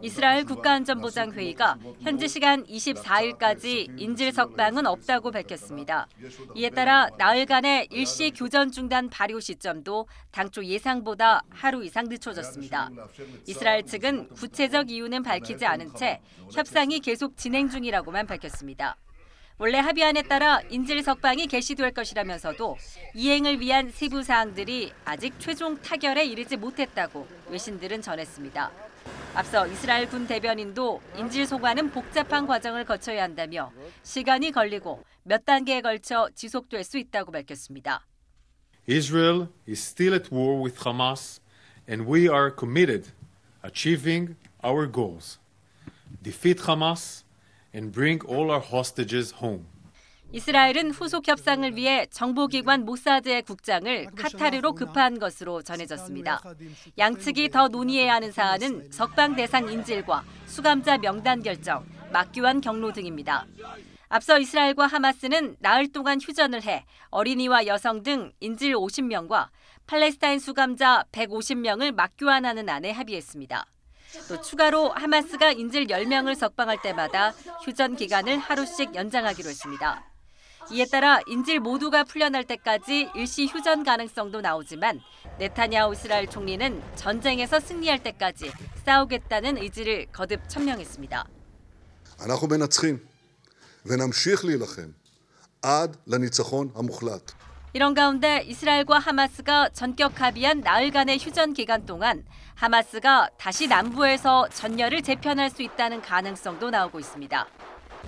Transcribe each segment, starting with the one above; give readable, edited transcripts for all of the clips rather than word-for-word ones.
이스라엘 국가안전보장회의가 현지 시간 24일까지 인질 석방은 없다고 밝혔습니다. 이에 따라 나흘간의 일시 교전 중단 발효 시점도 당초 예상보다 하루 이상 늦춰졌습니다. 이스라엘 측은 구체적 이유는 밝히지 않은 채 협상이 계속 진행 중이라고만 밝혔습니다. 원래 합의안에 따라 인질 석방이 개시될 것이라면서도 이행을 위한 세부 사항들이 아직 최종 타결에 이르지 못했다고 외신들은 전했습니다. 앞서 이스라엘 군 대변인도 인질 송환은 복잡한 과정을 거쳐야 한다며 시간이 걸리고 몇 단계에 걸쳐 지속될 수 있다고 밝혔습니다. Israel is still at war with Hamas and we are committed achieving our goals. Defeat Hamas and bring all our hostages home. 이스라엘은 후속 협상을 위해 정보기관 모사드의 국장을 카타르로 급파한 것으로 전해졌습니다. 양측이 더 논의해야 하는 사안은 석방 대상 인질과 수감자 명단 결정, 막교환 경로 등입니다. 앞서 이스라엘과 하마스는 나흘 동안 휴전을 해 어린이와 여성 등 인질 50명과 팔레스타인 수감자 150명을 막교환하는 안에 합의했습니다. 또 추가로 하마스가 인질 10명을 석방할 때마다 휴전 기간을 하루씩 연장하기로 했습니다. 이에 따라 인질 모두가 풀려날 때까지 일시 휴전 가능성도 나오지만 네타냐후 이스라엘 총리는 전쟁에서 승리할 때까지 싸우겠다는 의지를 거듭 천명했습니다. אנחנו מנצחים ונמשיך להילחם עד לניצחון המוחלט. 이런 가운데 이스라엘과 하마스가 전격 합의한 나흘간의 휴전 기간 동안 하마스가 다시 남부에서 전열을 재편할 수 있다는 가능성도 나오고 있습니다.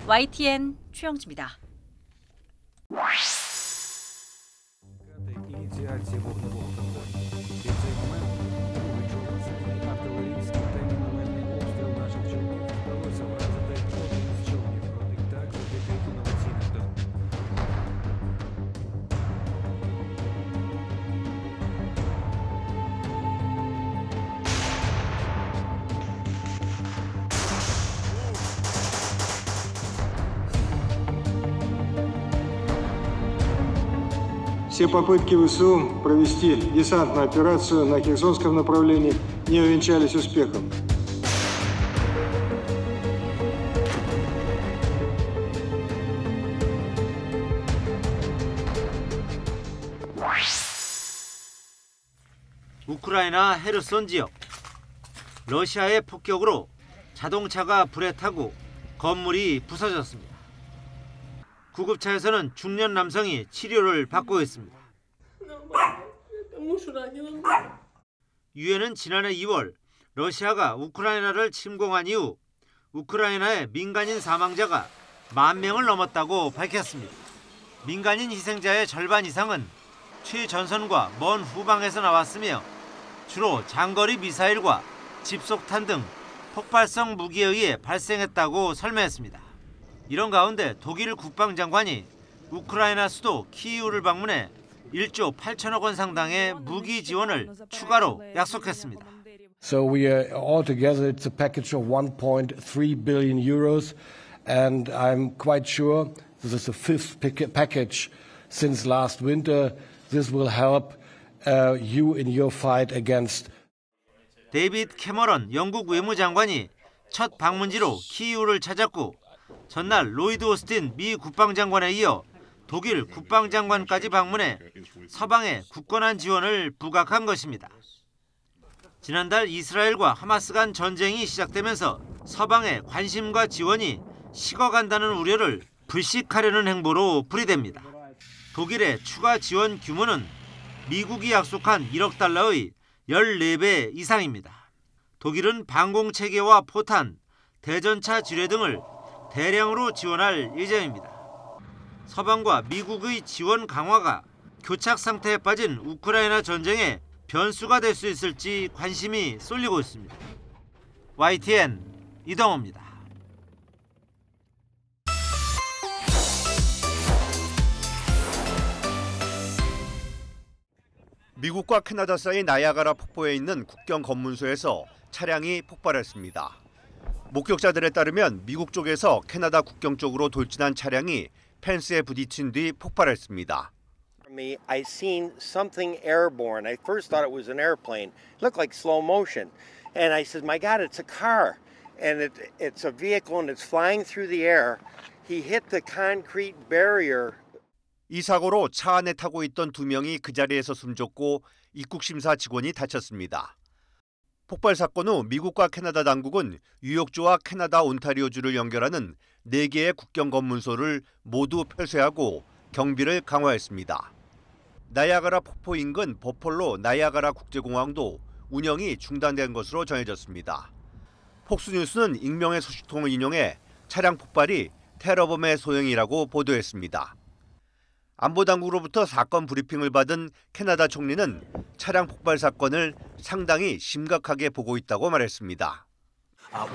YTN 최영주입니다. Все попытки ВСУ провести десантную операцию на Херсонском направлении не увенчались успехом. 우크라이나 헤르손 지역. 러시아의 폭격으로 자동차가 불에 타고 건물이 부서졌습니다. 구급차에서는 중년 남성이 치료를 받고 있습니다. 유엔은 지난해 2월 러시아가 우크라이나를 침공한 이후 우크라이나의 민간인 사망자가 10,000명을 넘었다고 밝혔습니다. 민간인 희생자의 절반 이상은 최전선과 먼 후방에서 나왔으며 주로 장거리 미사일과 집속탄 등 폭발성 무기에 의해 발생했다고 설명했습니다. 이런 가운데 독일 국방장관이 우크라이나 수도 키이우를 방문해 1조 8천억 원 상당의 무기 지원을 추가로 약속했습니다. So we are altogether it's a package of 1.3 billion euros and I'm quite sure this is the fifth package since last winter. This will help you in your fight against. 데이비드 캐머런 영국 외무장관이 첫 방문지로 키이우를 찾았고 전날 로이드 오스틴 미 국방장관에 이어 독일 국방장관까지 방문해 서방에 굳건한 지원을 부각한 것입니다. 지난달 이스라엘과 하마스 간 전쟁이 시작되면서 서방의 관심과 지원이 식어간다는 우려를 불식하려는 행보로 풀이됩니다. 독일의 추가 지원 규모는 미국이 약속한 1억 달러의 14배 이상입니다. 독일은 방공체계와 포탄, 대전차 지뢰 등을 대량으로 지원할 예정입니다. 서방과 미국의 지원 강화가 교착 상태에 빠진 우크라이나 전쟁에 변수가 될 수 있을지 관심이 쏠리고 있습니다. YTN 이동호입니다. 미국과 캐나다 사이 나야가라 폭포에 있는 국경 검문소에서 차량이 폭발했습니다. 목격자들에 따르면 미국 쪽에서 캐나다 국경 쪽으로 돌진한 차량이 펜스에 부딪힌 뒤 폭발했습니다. I seen something airborne. I first thought it was an airplane. It looked like slow motion. And I said, my God, it's a car. And it's a vehicle and it's flying through the air. He hit the concrete barrier. 이 사고로 차 안에 타고 있던 2명이 그 자리에서 숨졌고 입국심사 직원이 다쳤습니다. 폭발 사건 후 미국과 캐나다 당국은 뉴욕주와 캐나다 온타리오주를 연결하는 4개의 국경 검문소를 모두 폐쇄하고 경비를 강화했습니다. 나이아가라 폭포 인근 버펄로 나이아가라 국제공항도 운영이 중단된 것으로 전해졌습니다. 폭스뉴스는 익명의 소식통을 인용해 차량 폭발이 테러범의 소행이라고 보도했습니다. 안보당국으로부터 사건 브리핑을 받은 캐나다 총리는 차량 폭발 사건을 상당히 심각하게 보고 있다고 말했습니다.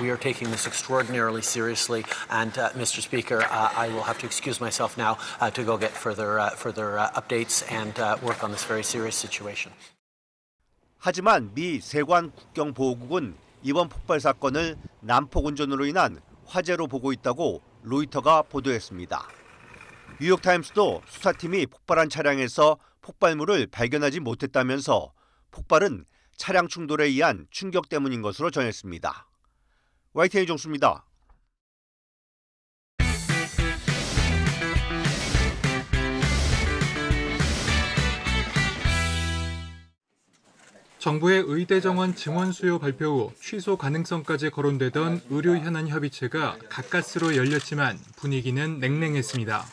We are taking this extraordinarily seriously, and Mr. Speaker, I will have to excuse myself now to go get further updates and work on this very serious situation. 하지만 미 세관 국경보호국은 이번 폭발 사건을 난폭 운전으로 인한 화재로 보고 있다고 로이터가 보도했습니다. 뉴욕타임스도 수사팀이 폭발한 차량에서 폭발물을 발견하지 못했다면서 폭발은 차량 충돌에 의한 충격 때문인 것으로 전했습니다. YTN 정수입니다. 정부의 의대 정원 증원 수요 발표 후 취소 가능성까지 거론되던 의료현안 협의체가 가까스로 열렸지만 분위기는 냉랭했습니다.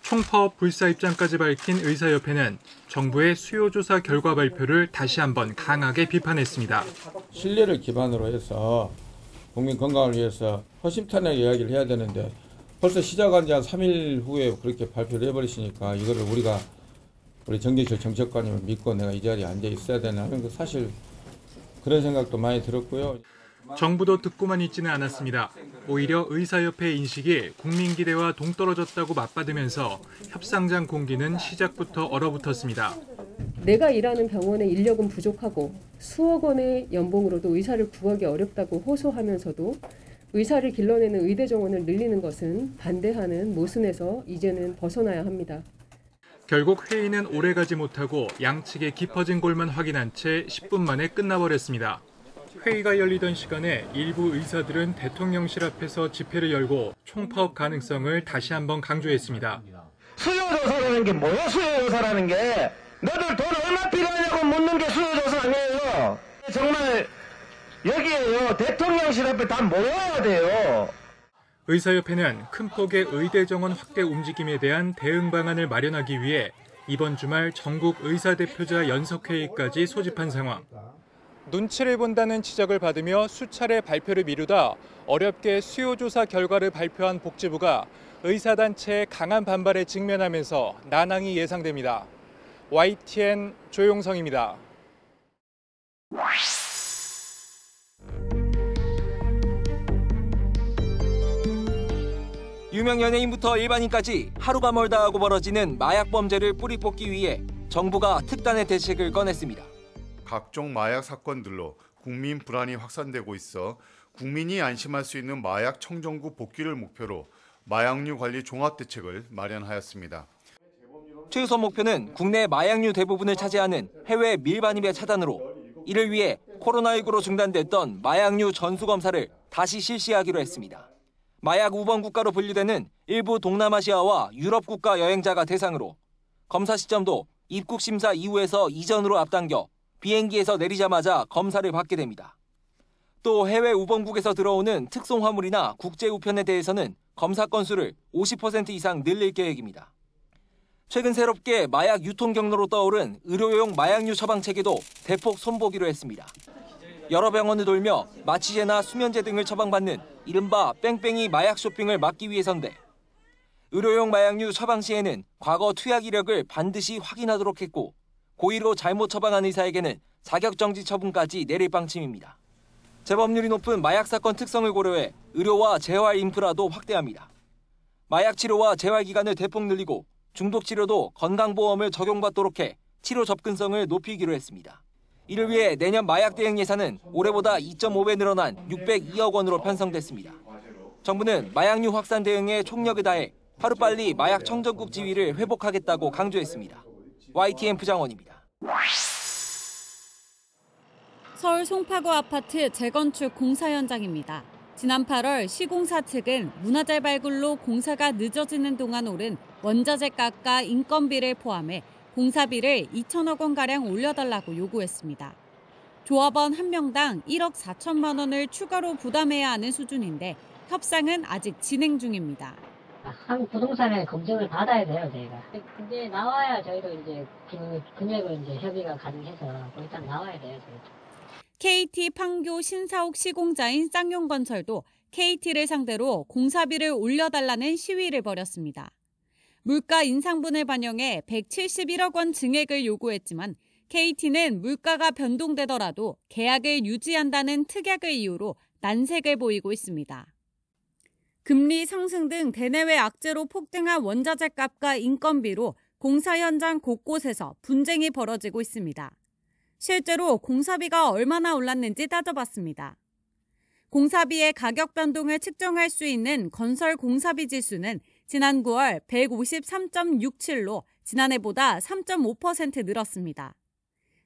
총파업 불사 입장까지 밝힌 의사협회는 정부의 수요조사 결과 발표를 다시 한번 강하게 비판했습니다. 신뢰를 기반으로 해서 국민 건강을 위해서 허심탄회하게 이야기를 해야 되는데 벌써 시작한 지 한 3일 후에 그렇게 발표를 해버리시니까 이거를 우리 정진실 정책관님을 믿고 내가 이 자리에 앉아 있어야 되나 하는 거 사실 그런 생각도 많이 들었고요. 정부도 듣고만 있지는 않았습니다. 오히려 의사협회 인식이 국민 기대와 동떨어졌다고 맞받으면서 협상장 공기는 시작부터 얼어붙었습니다. 내가 일하는 병원의 인력은 부족하고 수억 원의 연봉으로도 의사를 구하기 어렵다고 호소하면서도 의사를 길러내는 의대 정원을 늘리는 것은 반대하는 모순에서 이제는 벗어나야 합니다. 결국 회의는 오래가지 못하고 양측의 깊어진 골만 확인한 채 10분 만에 끝나버렸습니다. 회의가 열리던 시간에 일부 의사들은 대통령실 앞에서 집회를 열고 총파업 가능성을 다시 한번 강조했습니다. 수요조사라는 게 뭐야? 수요조사라는 게 너들 돈 얼마 필요하냐고 묻는 게 수요조사 아니에요. 정말 여기에요. 대통령실 앞에 다 모여야 돼요. 의사협회는 큰 폭의 의대 정원 확대 움직임에 대한 대응 방안을 마련하기 위해 이번 주말 전국 의사대표자 연석회의까지 소집한 상황. 눈치를 본다는 지적을 받으며 수차례 발표를 미루다 어렵게 수요조사 결과를 발표한 복지부가 의사단체의 강한 반발에 직면하면서 난항이 예상됩니다. YTN 조용성입니다. 유명 연예인부터 일반인까지 하루가 멀다 하고 벌어지는 마약 범죄를 뿌리 뽑기 위해 정부가 특단의 대책을 꺼냈습니다. 각종 마약 사건들로 국민 불안이 확산되고 있어 국민이 안심할 수 있는 마약 청정구 복귀를 목표로 마약류 관리 종합대책을 마련하였습니다. 최우선 목표는 국내 마약류 대부분을 차지하는 해외 밀반입의 차단으로 이를 위해 코로나19로 중단됐던 마약류 전수검사를 다시 실시하기로 했습니다. 마약 우번 국가로 분류되는 일부 동남아시아와 유럽 국가 여행자가 대상으로 검사 시점도 입국 심사 이후에서 이전으로 앞당겨 비행기에서 내리자마자 검사를 받게 됩니다. 또 해외 우번국에서 들어오는 특송 화물이나 국제 우편에 대해서는 검사 건수를 50% 이상 늘릴 계획입니다. 최근 새롭게 마약 유통 경로로 떠오른 의료용 마약류 처방 체계도 대폭 손보기로 했습니다. 여러 병원을 돌며 마취제나 수면제 등을 처방받는 이른바 뺑뺑이 마약 쇼핑을 막기 위해서인데 의료용 마약류 처방 시에는 과거 투약 이력을 반드시 확인하도록 했고 고의로 잘못 처방한 의사에게는 자격정지 처분까지 내릴 방침입니다. 재범률이 높은 마약 사건 특성을 고려해 의료와 재활 인프라도 확대합니다. 마약 치료와 재활 기간을 대폭 늘리고 중독 치료도 건강보험을 적용받도록 해 치료 접근성을 높이기로 했습니다. 이를 위해 내년 마약 대응 예산은 올해보다 2.5배 늘어난 602억 원으로 편성됐습니다. 정부는 마약류 확산 대응에 총력을 다해 하루빨리 마약 청정국 지위를 회복하겠다고 강조했습니다. YTN 부장원입니다. 서울 송파구 아파트 재건축 공사 현장입니다. 지난 8월 시공사 측은 문화재 발굴로 공사가 늦어지는 동안 오른 원자재값과 인건비를 포함해 공사비를 2천억 원가량 올려달라고 요구했습니다. 조합원 1명당 1억 4천만 원을 추가로 부담해야 하는 수준인데 협상은 아직 진행 중입니다. 한국부동산의 검증을 받아야 돼요, 저희가. 그게 나와야 저희도 이제 그 금액을 이제 협의가 가능해서 일단 나와야 돼요, 저희도. KT 판교 신사옥 시공자인 쌍용건설도 KT를 상대로 공사비를 올려달라는 시위를 벌였습니다. 물가 인상분을 반영해 171억 원 증액을 요구했지만 KT는 물가가 변동되더라도 계약을 유지한다는 특약을 이유로 난색을 보이고 있습니다. 금리 상승 등 대내외 악재로 폭등한 원자재 값과 인건비로 공사 현장 곳곳에서 분쟁이 벌어지고 있습니다. 실제로 공사비가 얼마나 올랐는지 따져봤습니다. 공사비의 가격 변동을 측정할 수 있는 건설 공사비 지수는 지난 9월 153.67로 지난해보다 3.5% 늘었습니다.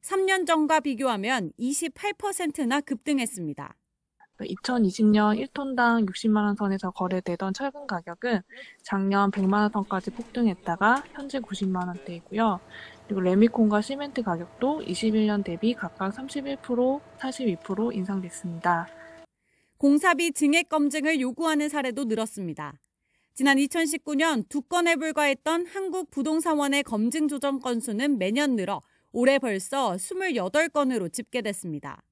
3년 전과 비교하면 28%나 급등했습니다. 2020년 1톤당 60만 원 선에서 거래되던 철근 가격은 작년 100만 원 선까지 폭등했다가 현재 90만 원대이고요. 그리고 레미콘과 시멘트 가격도 21년 대비 각각 31%, 42% 인상됐습니다. 공사비 증액 검증을 요구하는 사례도 늘었습니다. 지난 2019년 2건에 불과했던 한국부동산원의 검증 조정 건수는 매년 늘어 올해 벌써 28건으로 집계됐습니다.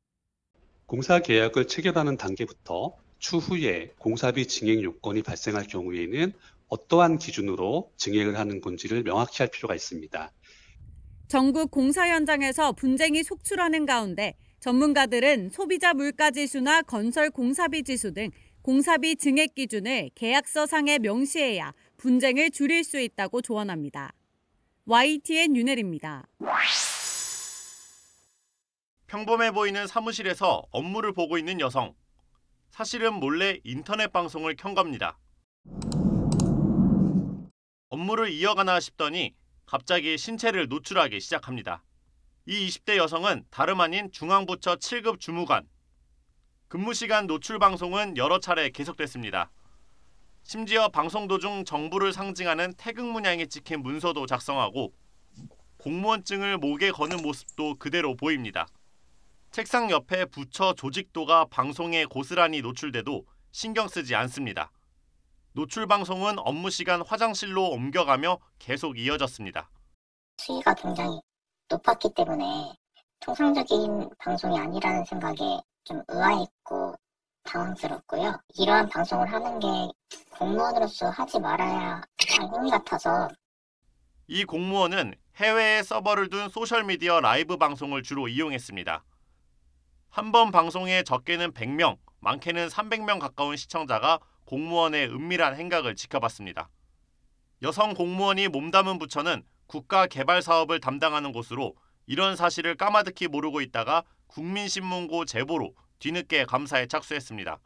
공사 계약을 체결하는 단계부터 추후에 공사비 증액 요건이 발생할 경우에는 어떠한 기준으로 증액을 하는 건지를 명확히 할 필요가 있습니다. 전국 공사 현장에서 분쟁이 속출하는 가운데 전문가들은 소비자 물가지수나 건설 공사비 지수 등 공사비 증액 기준을 계약서상에 명시해야 분쟁을 줄일 수 있다고 조언합니다. YTN 윤혜리입니다. 평범해 보이는 사무실에서 업무를 보고 있는 여성. 사실은 몰래 인터넷 방송을 켠 겁니다. 업무를 이어가나 싶더니 갑자기 신체를 노출하기 시작합니다. 이 20대 여성은 다름 아닌 중앙부처 7급 주무관. 근무 시간 노출 방송은 여러 차례 계속됐습니다. 심지어 방송 도중 정부를 상징하는 태극 문양이 찍힌 문서도 작성하고 공무원증을 목에 거는 모습도 그대로 보입니다. 책상 옆에 부처 조직도가 방송에 고스란히 노출돼도 신경 쓰지 않습니다. 노출 방송은 업무 시간 화장실로 옮겨가며 계속 이어졌습니다. 수위가 굉장히 높았기 때문에 통상적인 방송이 아니라는 생각에 좀 의아했고 당황스럽고요. 이러한 방송을 하는 게 공무원으로서 하지 말아야 할 행위 같아서. 이 공무원은 해외에 서버를 둔 소셜미디어 라이브 방송을 주로 이용했습니다. 한 번 방송에 적게는 100명, 많게는 300명 가까운 시청자가 공무원의 은밀한 행각을 지켜봤습니다. 여성 공무원이 몸담은 부처는 국가개발사업을 담당하는 곳으로 이런 사실을 까마득히 모르고 있다가 국민신문고 제보로 뒤늦게 감사에 착수했습니다.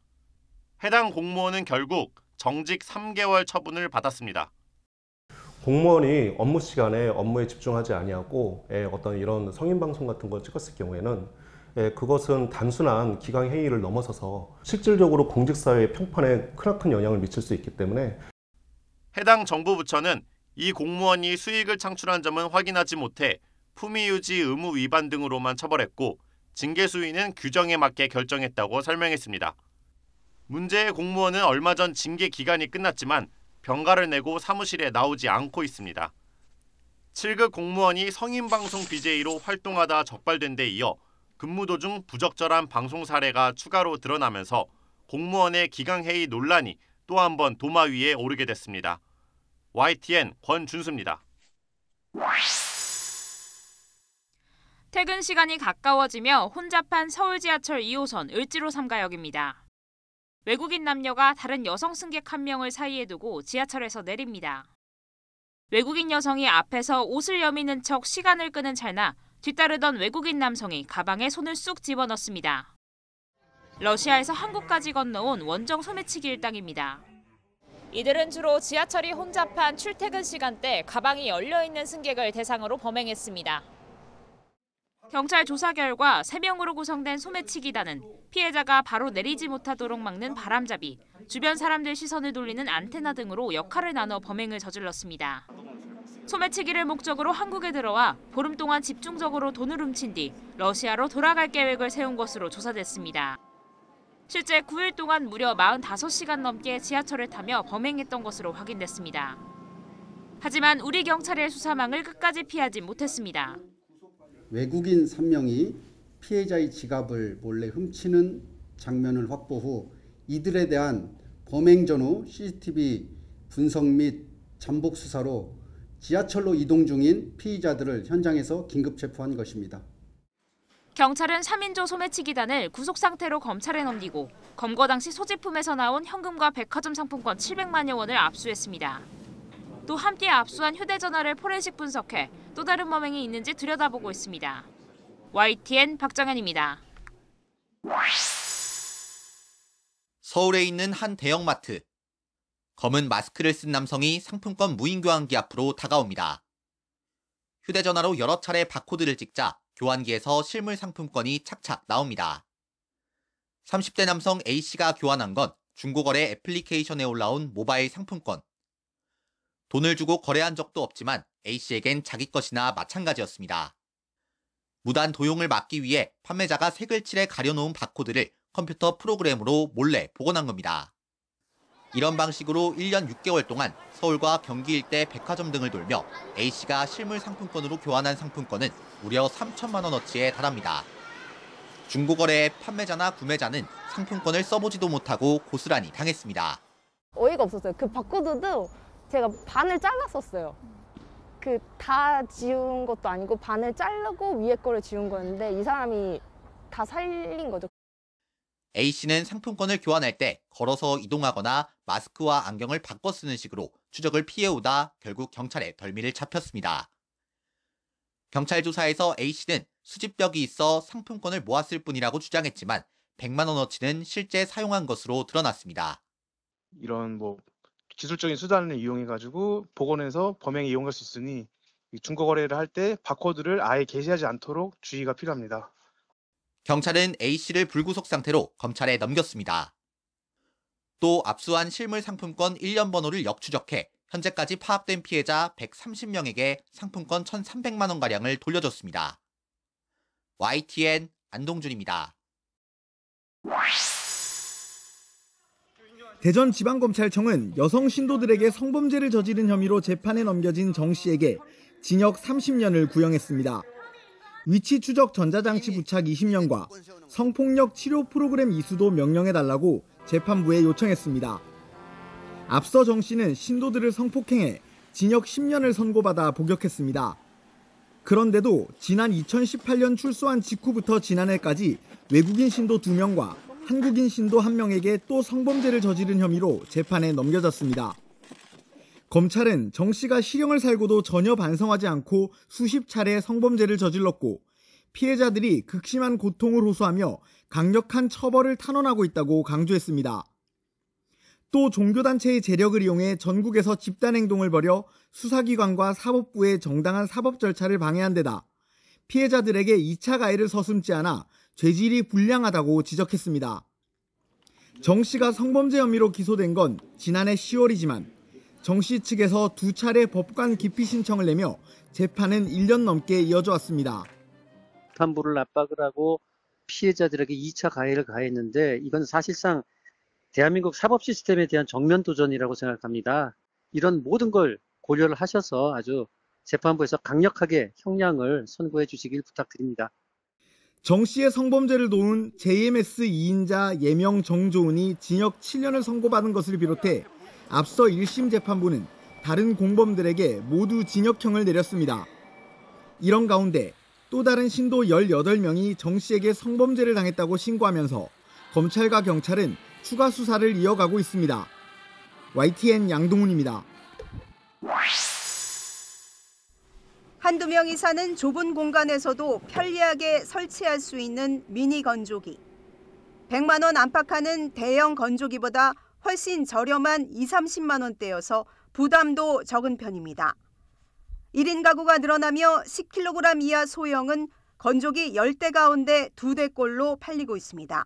해당 공무원은 결국 정직 3개월 처분을 받았습니다. 공무원이 업무 시간에 업무에 집중하지 아니하고 어떤 이런 성인방송 같은 걸 찍었을 경우에는 그것은 단순한 기강회의를 넘어서서 실질적으로 공직사회의 평판에 크나큰 영향을 미칠 수 있기 때문에 해당 정부 부처는 이 공무원이 수익을 창출한 점은 확인하지 못해 품위유지 의무 위반 등으로만 처벌했고 징계 수위는 규정에 맞게 결정했다고 설명했습니다. 문제의 공무원은 얼마 전 징계 기간이 끝났지만 병가를 내고 사무실에 나오지 않고 있습니다. 7급 공무원이 성인방송 BJ로 활동하다 적발된 데 이어 근무 도중 부적절한 방송 사례가 추가로 드러나면서 공무원의 기강회의 논란이 또 한 번 도마 위에 오르게 됐습니다. YTN 권준수입니다. 퇴근 시간이 가까워지며 혼잡한 서울 지하철 2호선 을지로 3가역입니다. 외국인 남녀가 다른 여성 승객 1명을 사이에 두고 지하철에서 내립니다. 외국인 여성이 앞에서 옷을 여미는 척 시간을 끄는 찰나 뒤따르던 외국인 남성이 가방에 손을 쑥 집어넣습니다. 러시아에서 한국까지 건너온 원정 소매치기 일당입니다. 이들은 주로 지하철이 혼잡한 출퇴근 시간대 가방이 열려있는 승객을 대상으로 범행했습니다. 경찰 조사 결과 3명으로 구성된 소매치기단은 피해자가 바로 내리지 못하도록 막는 바람잡이, 주변 사람들 시선을 돌리는 안테나 등으로 역할을 나눠 범행을 저질렀습니다. 소매치기를 목적으로 한국에 들어와 보름 동안 집중적으로 돈을 훔친 뒤 러시아로 돌아갈 계획을 세운 것으로 조사됐습니다. 실제 9일 동안 무려 45시간 넘게 지하철을 타며 범행했던 것으로 확인됐습니다. 하지만 우리 경찰의 수사망을 끝까지 피하지 못했습니다. 외국인 3명이 피해자의 지갑을 몰래 훔치는 장면을 확보 후 이들에 대한 범행 전후 CCTV 분석 및 잠복 수사로 지하철로 이동 중인 피의자들을 현장에서 긴급 체포한 것입니다. 경찰은 3인조 소매치기단을 구속 상태로 검찰에 넘기고 검거 당시 소지품에서 나온 현금과 백화점 상품권 700만여 원을 압수했습니다. 또 함께 압수한 휴대전화를 포렌식 분석해 또 다른 범행이 있는지 들여다보고 있습니다. YTN 박정현입니다. 서울에 있는 한 대형마트. 검은 마스크를 쓴 남성이 상품권 무인교환기 앞으로 다가옵니다. 휴대전화로 여러 차례 바코드를 찍자 교환기에서 실물 상품권이 착착 나옵니다. 30대 남성 A씨가 교환한 건 중고거래 애플리케이션에 올라온 모바일 상품권. 돈을 주고 거래한 적도 없지만 A씨에겐 자기 것이나 마찬가지였습니다. 무단 도용을 막기 위해 판매자가 색을 칠해 가려놓은 바코드를 컴퓨터 프로그램으로 몰래 복원한 겁니다. 이런 방식으로 1년 6개월 동안 서울과 경기 일대 백화점 등을 돌며 A씨가 실물 상품권으로 교환한 상품권은 무려 3천만 원어치에 달합니다. 중고거래의 판매자나 구매자는 상품권을 써보지도 못하고 고스란히 당했습니다. 어이가 없었어요. 그 바코드도 제가 반을 잘랐었어요. 그 다 지운 것도 아니고 반을 자르고 위에 거를 지운 거였는데 이 사람이 다 살린 거죠. A씨는 상품권을 교환할 때 걸어서 이동하거나 마스크와 안경을 바꿔 쓰는 식으로 추적을 피해오다 결국 경찰에 덜미를 잡혔습니다. 경찰 조사에서 A씨는 수집벽이 있어 상품권을 모았을 뿐이라고 주장했지만 100만 원어치는 실제 사용한 것으로 드러났습니다. 이런 기술적인 수단을 이용해가지고 복원해서 범행에 이용할 수 있으니 중고거래를 할 때 바코드를 아예 게시하지 않도록 주의가 필요합니다. 경찰은 A씨를 불구속 상태로 검찰에 넘겼습니다. 또 압수한 실물 상품권 1년 번호를 역추적해 현재까지 파악된 피해자 130명에게 상품권 1,300만 원가량을 돌려줬습니다. YTN 안동준입니다. 대전지방검찰청은 여성 신도들에게 성범죄를 저지른 혐의로 재판에 넘겨진 정 씨에게 징역 30년을 구형했습니다. 위치 추적 전자장치 부착 20년과 성폭력 치료 프로그램 이수도 명령해달라고 재판부에 요청했습니다. 앞서 정 씨는 신도들을 성폭행해 징역 10년을 선고받아 복역했습니다. 그런데도 지난 2018년 출소한 직후부터 지난해까지 외국인 신도 2명과 한국인 신도 1명에게 또 성범죄를 저지른 혐의로 재판에 넘겨졌습니다. 검찰은 정 씨가 실형을 살고도 전혀 반성하지 않고 수십 차례 성범죄를 저질렀고 피해자들이 극심한 고통을 호소하며 강력한 처벌을 탄원하고 있다고 강조했습니다. 또 종교단체의 재력을 이용해 전국에서 집단행동을 벌여 수사기관과 사법부의 정당한 사법 절차를 방해한 데다 피해자들에게 2차 가해를 서슴지 않아 죄질이 불량하다고 지적했습니다. 정 씨가 성범죄 혐의로 기소된 건 지난해 10월이지만 정 씨 측에서 2차례 법관 기피 신청을 내며 재판은 1년 넘게 이어져 왔습니다. 재판부를 압박을 하고 피해자들에게 2차 가해를 가했는데 이건 사실상 대한민국 사법 시스템에 대한 정면 도전이라고 생각합니다. 이런 모든 걸 고려를 하셔서 아주 재판부에서 강력하게 형량을 선고해 주시길 부탁드립니다. 정 씨의 성범죄를 도운 JMS 2인자 예명 정조은이 징역 7년을 선고받은 것을 비롯해 앞서 1심 재판부는 다른 공범들에게 모두 징역형을 내렸습니다. 이런 가운데 또 다른 신도 18명이 정 씨에게 성범죄를 당했다고 신고하면서 검찰과 경찰은 추가 수사를 이어가고 있습니다. YTN 양동훈입니다. 한두 명이 사는 좁은 공간에서도 편리하게 설치할 수 있는 미니 건조기. 100만 원 안팎하는 대형 건조기보다 훨씬 저렴한 20-30만 원대여서 부담도 적은 편입니다. 1인 가구가 늘어나며 10kg 이하 소형은 건조기 10대 가운데 2대꼴로 팔리고 있습니다.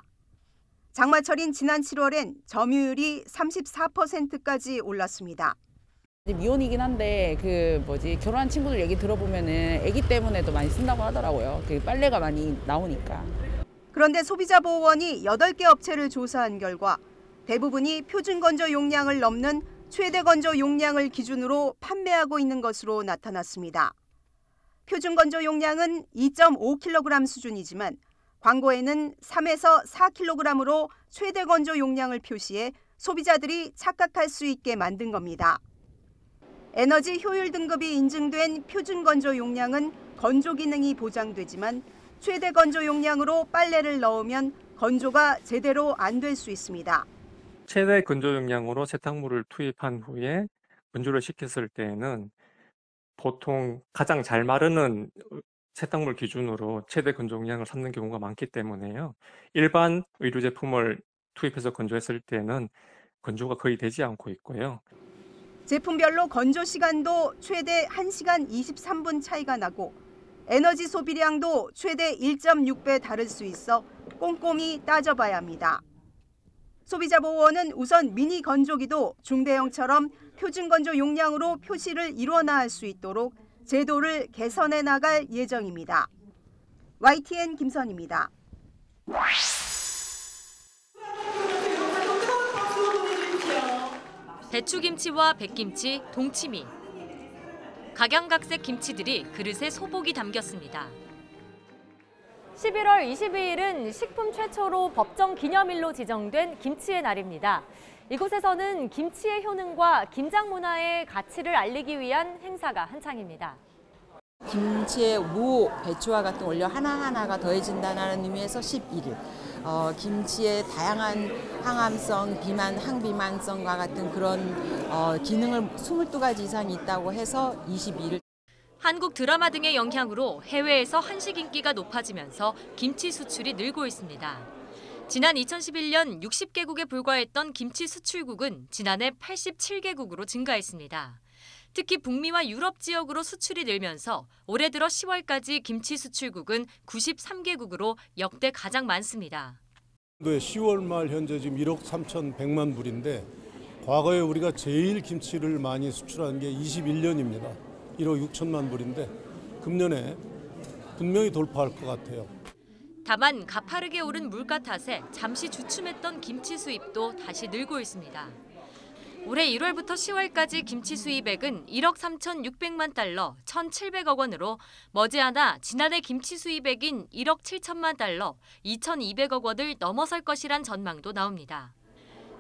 장마철인 지난 7월엔 점유율이 34%까지 올랐습니다. 미혼이긴 한데 결혼한 친구들 얘기 들어보면은 아기 때문에도 많이 쓴다고 하더라고요. 빨래가 많이 나오니까. 그런데 소비자보호원이 8개 업체를 조사한 결과 대부분이 표준 건조 용량을 넘는 최대 건조 용량을 기준으로 판매하고 있는 것으로 나타났습니다. 표준 건조 용량은 2.5kg 수준이지만 광고에는 3에서 4kg으로 최대 건조 용량을 표시해 소비자들이 착각할 수 있게 만든 겁니다. 에너지 효율 등급이 인증된 표준 건조 용량은 건조 기능이 보장되지만 최대 건조 용량으로 빨래를 넣으면 건조가 제대로 안 될 수 있습니다. 최대 건조 용량으로 세탁물을 투입한 후에 건조를 시켰을 때에는 보통 가장 잘 마르는 세탁물 기준으로 최대 건조 용량을 삼는 경우가 많기 때문에요. 일반 의류 제품을 투입해서 건조했을 때는 건조가 거의 되지 않고 있고요. 제품별로 건조 시간도 최대 1시간 23분 차이가 나고 에너지 소비량도 최대 1.6배 다를 수 있어 꼼꼼히 따져봐야 합니다. 소비자보호원은 우선 미니 건조기도 중대형처럼 표준 건조 용량으로 표시를 일원화할 수 있도록 제도를 개선해 나갈 예정입니다. YTN 김선입니다. 배추김치와 백김치, 동치미. 각양각색 김치들이 그릇에 소복이 담겼습니다. 11월 22일은 식품 최초로 법정 기념일로 지정된 김치의 날입니다. 이곳에서는 김치의 효능과 김장 문화의 가치를 알리기 위한 행사가 한창입니다. 김치의 무, 배추와 같은 원료 하나하나가 더해진다는 의미에서 11일. 김치의 다양한 항암성, 비만, 항비만성과 같은 그런 기능을 22가지 이상이 있다고 해서 22일. 한국 드라마 등의 영향으로 해외에서 한식 인기가 높아지면서 김치 수출이 늘고 있습니다. 지난 2011년 60개국에 불과했던 김치 수출국은 지난해 87개국으로 증가했습니다. 특히 북미와 유럽 지역으로 수출이 늘면서 올해 들어 10월까지 김치 수출국은 93개국으로 역대 가장 많습니다. 10월 말 현재 지금 1억 3,100만 불인데 과거에 우리가 제일 김치를 많이 수출한 게 21년입니다. 1억 6천만 불인데 금년에 분명히 돌파할 것 같아요. 다만 가파르게 오른 물가 탓에 잠시 주춤했던 김치 수입도 다시 늘고 있습니다. 올해 1월부터 10월까지 김치 수입액은 1억 3,600만 달러, 1,700억 원으로 머지않아 지난해 김치 수입액인 1억 7천만 달러, 2,200억 원을 넘어설 것이란 전망도 나옵니다.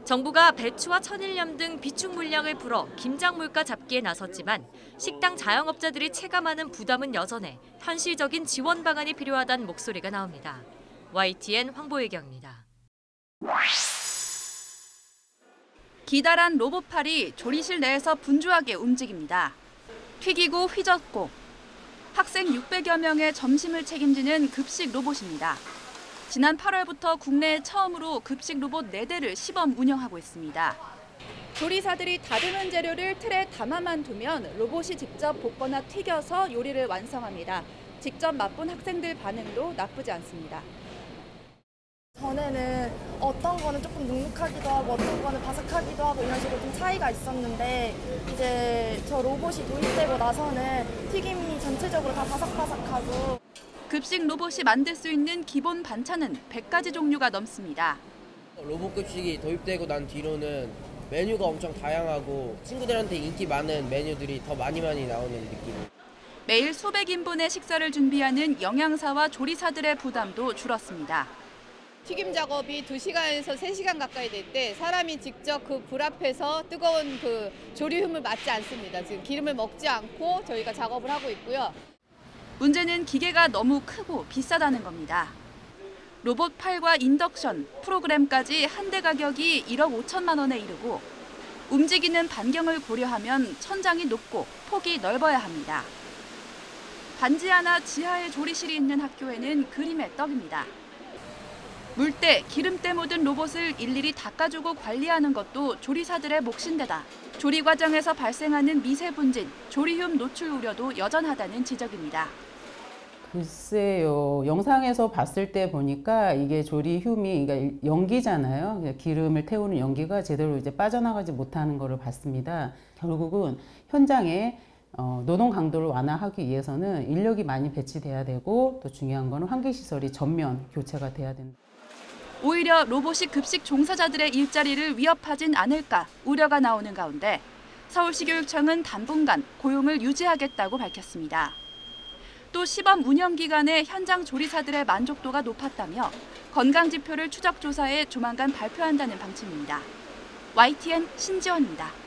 정부가 배추와 천일염 등 비축 물량을 풀어 김장 물가 잡기에 나섰지만 식당 자영업자들이 체감하는 부담은 여전해 현실적인 지원 방안이 필요하다는 목소리가 나옵니다. YTN 황보혜경입니다. 기다란 로봇팔이 조리실 내에서 분주하게 움직입니다. 튀기고 휘젓고 학생 600여 명의 점심을 책임지는 급식 로봇입니다. 지난 8월부터 국내에 처음으로 급식 로봇 4대를 시범 운영하고 있습니다. 조리사들이 다듬은 재료를 틀에 담아만 두면 로봇이 직접 볶거나 튀겨서 요리를 완성합니다. 직접 맛본 학생들 반응도 나쁘지 않습니다. 전에는 어떤 거는 조금 눅눅하기도 하고 어떤 거는 바삭하기도 하고 이런 식으로 좀 차이가 있었는데 이제 저 로봇이 도입되고 나서는 튀김이 전체적으로 다 바삭바삭하고 급식 로봇이 만들 수 있는 기본 반찬은 100가지 종류가 넘습니다. 로봇 급식이 도입되고 난 뒤로는 메뉴가 엄청 다양하고 친구들한테 인기 많은 메뉴들이 더 많이 나오는 느낌. 매일 수백 인분의 식사를 준비하는 영양사와 조리사들의 부담도 줄었습니다. 튀김 작업이 2시간에서 3시간 가까이 될 때 사람이 직접 그 불 앞에서 뜨거운 그 조리hum을 맞지 않습니다. 지금 기름을 먹지 않고 저희가 작업을 하고 있고요. 문제는 기계가 너무 크고 비싸다는 겁니다. 로봇 팔과 인덕션, 프로그램까지 한 대 가격이 1억 5천만 원에 이르고 움직이는 반경을 고려하면 천장이 높고 폭이 넓어야 합니다. 반지 하나 지하에 조리실이 있는 학교에는 그림의 떡입니다. 물때, 기름때 묻은 로봇을 일일이 닦아주고 관리하는 것도 조리사들의 몫인데다 조리 과정에서 발생하는 미세분진, 조리흉 노출 우려도 여전하다는 지적입니다. 글쎄요. 영상에서 봤을 때 보니까 이게 조리흉이 그러니까 연기잖아요. 기름을 태우는 연기가 제대로 이제 빠져나가지 못하는 것을 봤습니다. 결국은 현장에 노동 강도를 완화하기 위해서는 인력이 많이 배치돼야 되고 또 중요한 거는 환기시설이 전면 교체가 돼야 된다. 오히려 로봇이 급식 종사자들의 일자리를 위협하진 않을까 우려가 나오는 가운데 서울시교육청은 당분간 고용을 유지하겠다고 밝혔습니다. 또 시범 운영 기간에 현장 조리사들의 만족도가 높았다며 건강지표를 추적 조사해 조만간 발표한다는 방침입니다. YTN 신지원입니다.